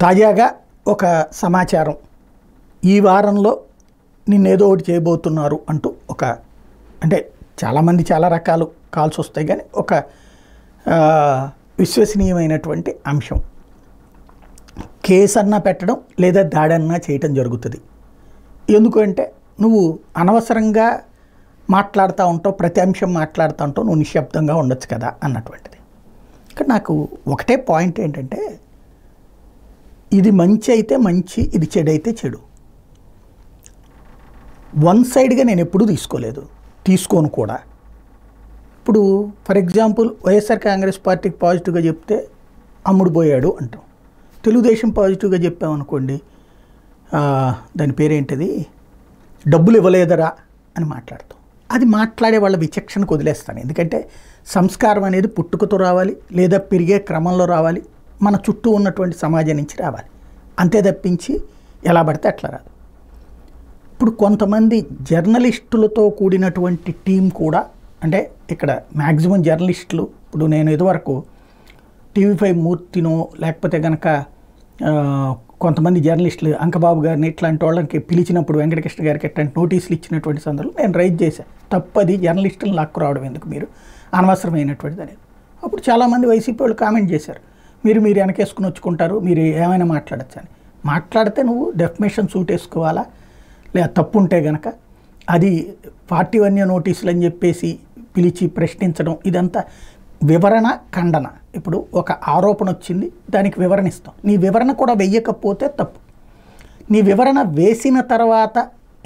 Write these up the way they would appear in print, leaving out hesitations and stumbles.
తాజాగా ఒక సమాచారం, ఈ వారంలో నిన్నేదో ఒకటి చేయబోతున్నారు అంటూ అంటే చాలామంది చాలా రకాలు కాల్స్ వస్తాయి, కానీ ఒక విశ్వసనీయమైనటువంటి అంశం. కేసు అన్నా పెట్టడం లేదా దాడన్నా చేయటం జరుగుతుంది. ఎందుకంటే నువ్వు అనవసరంగా మాట్లాడుతూ ఉంటావు, ప్రతి అంశం మాట్లాడుతూ ఉంటావు, నువ్వు నిశ్శబ్దంగా ఉండొచ్చు కదా అన్నటువంటిది. ఇక్కడ నాకు ఒకటే పాయింట్ ఏంటంటే, ఇది మంచి అయితే మంచి, ఇది చెడు అయితే చెడు. వన్ సైడ్గా నేను ఎప్పుడూ తీసుకోను కూడా. ఇప్పుడు ఫర్ ఎగ్జాంపుల్ వైఎస్ఆర్ కాంగ్రెస్ పార్టీకి పాజిటివ్గా చెప్తే అమ్ముడు పోయాడు అంటాం, తెలుగుదేశం పాజిటివ్గా చెప్పామనుకోండి దాని పేరేంటిది, డబ్బులు ఇవ్వలేదరా అని మాట్లాడతాం. అది మాట్లాడే వాళ్ళ విచక్షణకు వదిలేస్తాను. ఎందుకంటే సంస్కారం అనేది పుట్టుకతో రావాలి, లేదా పెరిగే క్రమంలో రావాలి, మన చుట్టూ ఉన్నటువంటి సమాజం నుంచి రావాలి. అంతే తప్పించి ఎలా పడితే అట్లా రాదు. ఇప్పుడు కొంతమంది జర్నలిస్టులతో కూడినటువంటి టీం కూడా, అంటే ఇక్కడ మ్యాక్సిమం జర్నలిస్టులు, ఇప్పుడు నేను ఇదివరకు TV5 మూర్తినో లేకపోతే కనుక కొంతమంది జర్నలిస్టులు అంకబాబు గారిని ఇట్లాంటి వాళ్ళకి పిలిచినప్పుడు వెంకటకృష్ణ గారికి ఎట్లాంటి నోటీసులు ఇచ్చినటువంటి సందర్భంలో నేను రైజ్ చేశాను, తప్పది జర్నలిస్టులను లాక్కు రావడం ఎందుకు, మీరు అనవసరమైనటువంటిది అనేది. అప్పుడు చాలామంది వైసీపీ వాళ్ళు కామెంట్ చేశారు, మీరు వెనకేసుకుని వచ్చుకుంటారు, మీరు ఏమైనా మాట్లాడచ్చు అని. మాట్లాడితే నువ్వు డెఫమేషన్ సూట్ వేసుకోవాలా, లేదా తప్పు ఉంటే కనుక అది పార్టీ వన్య నోటీసులు అని చెప్పేసి పిలిచి ప్రశ్నించడం, ఇదంతా వివరణ ఖండన. ఇప్పుడు ఒక ఆరోపణ వచ్చింది, దానికి వివరణ ఇస్తాం, నీ వివరణ కూడా వెయ్యకపోతే తప్పు. నీ వివరణ వేసిన తర్వాత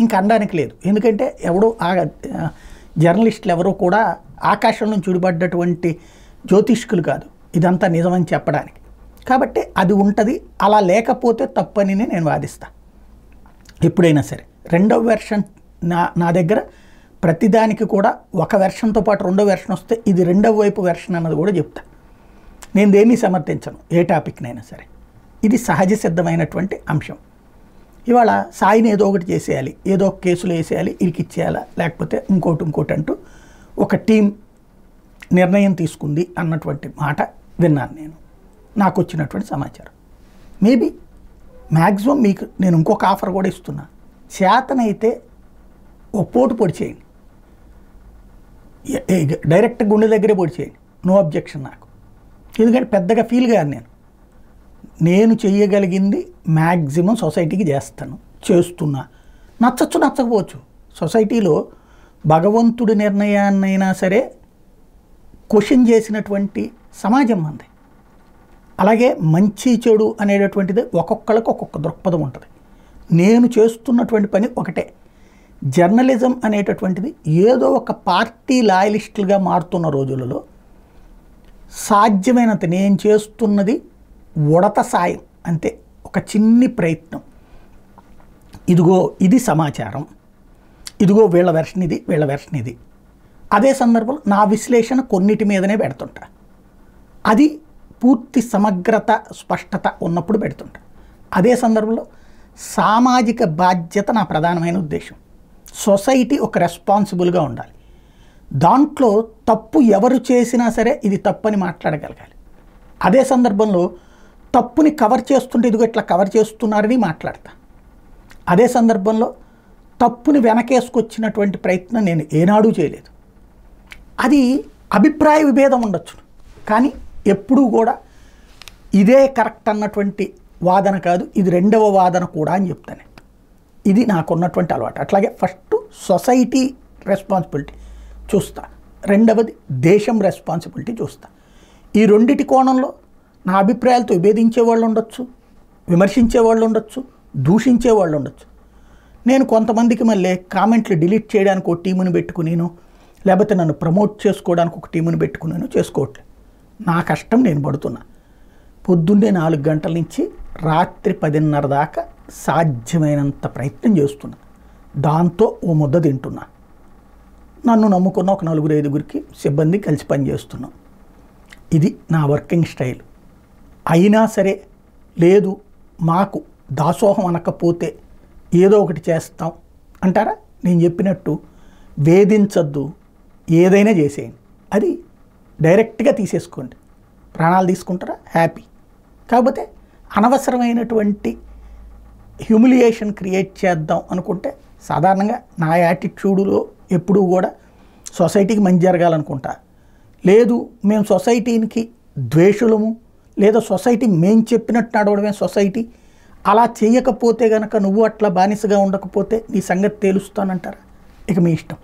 ఇంక అనడానికి లేదు. ఎందుకంటే ఎవడో జర్నలిస్టులు ఎవరో కూడా ఆకాశం నుంచి ఉడిపడ్డటువంటి జ్యోతిష్కులు కాదు, ఇదంతా నిజమని చెప్పడానికి. కాబట్టి అది ఉంటుంది, అలా లేకపోతే తప్పని నేను వాదిస్తాను ఎప్పుడైనా సరే. రెండవ వెర్షన్ నా దగ్గర ప్రతిదానికి కూడా ఒక వెర్షన్తో పాటు రెండో వెర్షన్ వస్తే ఇది రెండవ వైపు వెర్షన్ అన్నది కూడా చెప్తా. నేను దేన్ని సమర్థించను, ఏ టాపిక్నైనా సరే. ఇది సహజ సిద్ధమైనటువంటి అంశం. ఇవాళ సాయిని ఏదో ఒకటి చేసేయాలి, ఏదో ఒక కేసులు వేసేయాలి, ఇరికిచ్చేయాలా, లేకపోతే ఇంకోటి అంటూ ఒక టీం నిర్ణయం తీసుకుంది అన్నటువంటి మాట విన్నాను నేను, నాకు వచ్చినటువంటి సమాచారం. మేబీ మ్యాక్సిమం మీకు నేను ఇంకొక ఆఫర్ కూడా ఇస్తున్నా, చేతనైతే ఓ పోటు పొడి చేయండి, డైరెక్ట్ గుండె దగ్గరే పొడి చేయండి, నో అబ్జెక్షన్ నాకు. ఎందుకంటే పెద్దగా ఫీల్ కాదు, నేను చెయ్యగలిగింది మ్యాక్సిమం సొసైటీకి చేస్తున్నా. నచ్చకపోవచ్చు. సొసైటీలో భగవంతుడి నిర్ణయాన్నైనా సరే క్వశ్చన్ చేసినటువంటి సమాజం మంది. అలాగే మంచి చెడు అనేటటువంటిది ఒక్కొక్కరికి ఒక్కొక్క దృక్పథం ఉంటుంది. నేను చేస్తున్నటువంటి పని ఒకటే, జర్నలిజం అనేటటువంటిది ఏదో ఒక పార్టీ లాయలిస్టులుగా మారుతున్న రోజులలో సాధ్యమైనంత నేను చేస్తున్నది ఉడత సాయం అంతే, ఒక చిన్ని ప్రయత్నం. ఇదిగో ఇది సమాచారం, ఇదిగో వీళ్ళ వెర్షన్ ఇది, వీళ్ళ వెర్షన్ ఇది. అదే సందర్భంలో నా విశ్లేషణ కొన్నిటి మీదనే పెడుతుంటా, అది పూర్తి సమగ్రత స్పష్టత ఉన్నప్పుడు పెడుతుంటా. అదే సందర్భంలో సామాజిక బాధ్యత నా ప్రధానమైన ఉద్దేశం. సొసైటీ ఒక రెస్పాన్సిబుల్గా ఉండాలి. దాంట్లో తప్పు ఎవరు చేసినా సరే ఇది తప్పని మాట్లాడగలగాలి. అదే సందర్భంలో తప్పుని కవర్ చేస్తుంటే ఇదిగో ఇట్లా కవర్ చేస్తున్నారని మాట్లాడతా. అదే సందర్భంలో తప్పుని వెనకేసుకొచ్చినటువంటి ప్రయత్నం నేను ఏనాడూ చేయలేదు. అది అభిప్రాయ విభేదం ఉండొచ్చు, కానీ ఎప్పుడూ కూడా ఇదే కరెక్ట్ అన్నటువంటి వాదన కాదు, ఇది రెండవ వాదన కూడా అని చెప్తాను. ఇది నాకున్నటువంటి అలవాటు. అట్లాగే ఫస్ట్ సొసైటీ రెస్పాన్సిబిలిటీ చూస్తా, రెండవది దేశం రెస్పాన్సిబిలిటీ చూస్తా. ఈ రెండిటి కోణంలో నా అభిప్రాయాలతో విభేదించే వాళ్ళు ఉండొచ్చు, విమర్శించే వాళ్ళు ఉండొచ్చు, దూషించే వాళ్ళు ఉండొచ్చు. నేను కొంతమందికి మళ్ళీ కామెంట్లు డిలీట్ చేయడానికి ఒక టీముని పెట్టుకునేను, లేకపోతే నన్ను ప్రమోట్ చేసుకోవడానికి ఒక టీముని పెట్టుకున్నాను, చేసుకోవట్లేదు. నా కష్టం నేను పడుతున్నా. పొద్దున్నే 4 గంటల నుంచి రాత్రి 10:30 దాకా సాధ్యమైనంత ప్రయత్నం చేస్తున్నా. దాంతో ఓ ముద్ద తింటున్నా. నన్ను నమ్ముకున్న ఒక 4-5 సిబ్బంది కలిసి పనిచేస్తున్నాం. ఇది నా వర్కింగ్ స్టైల్. అయినా సరే లేదు మాకు దాసోహం అనకపోతే ఏదో ఒకటి చేస్తాం అంటారా? నేను చెప్పినట్టు వేధించద్దు, ఏదైనా చేసేయండి, అది డైరెక్ట్గా తీసేసుకోండి. ప్రాణాలు తీసుకుంటారా హ్యాపీ, కాకపోతే అనవసరమైనటువంటి హ్యూమిలియేషన్ క్రియేట్ చేద్దాం అనుకుంటే సాధారణంగా నా యాటిట్యూడ్లో ఎప్పుడూ కూడా సొసైటీకి మంచి జరగాలనుకుంటా. లేదు మేము సొసైటీకి ద్వేషులము, లేదా సొసైటీ మేము చెప్పినట్టు నడవడమే సొసైటీ, అలా చేయకపోతే కనుక నువ్వు అట్లా బానిసగా ఉండకపోతే నీ సంగతి తేలుస్తానంటారా? ఇక మీ ఇష్టం.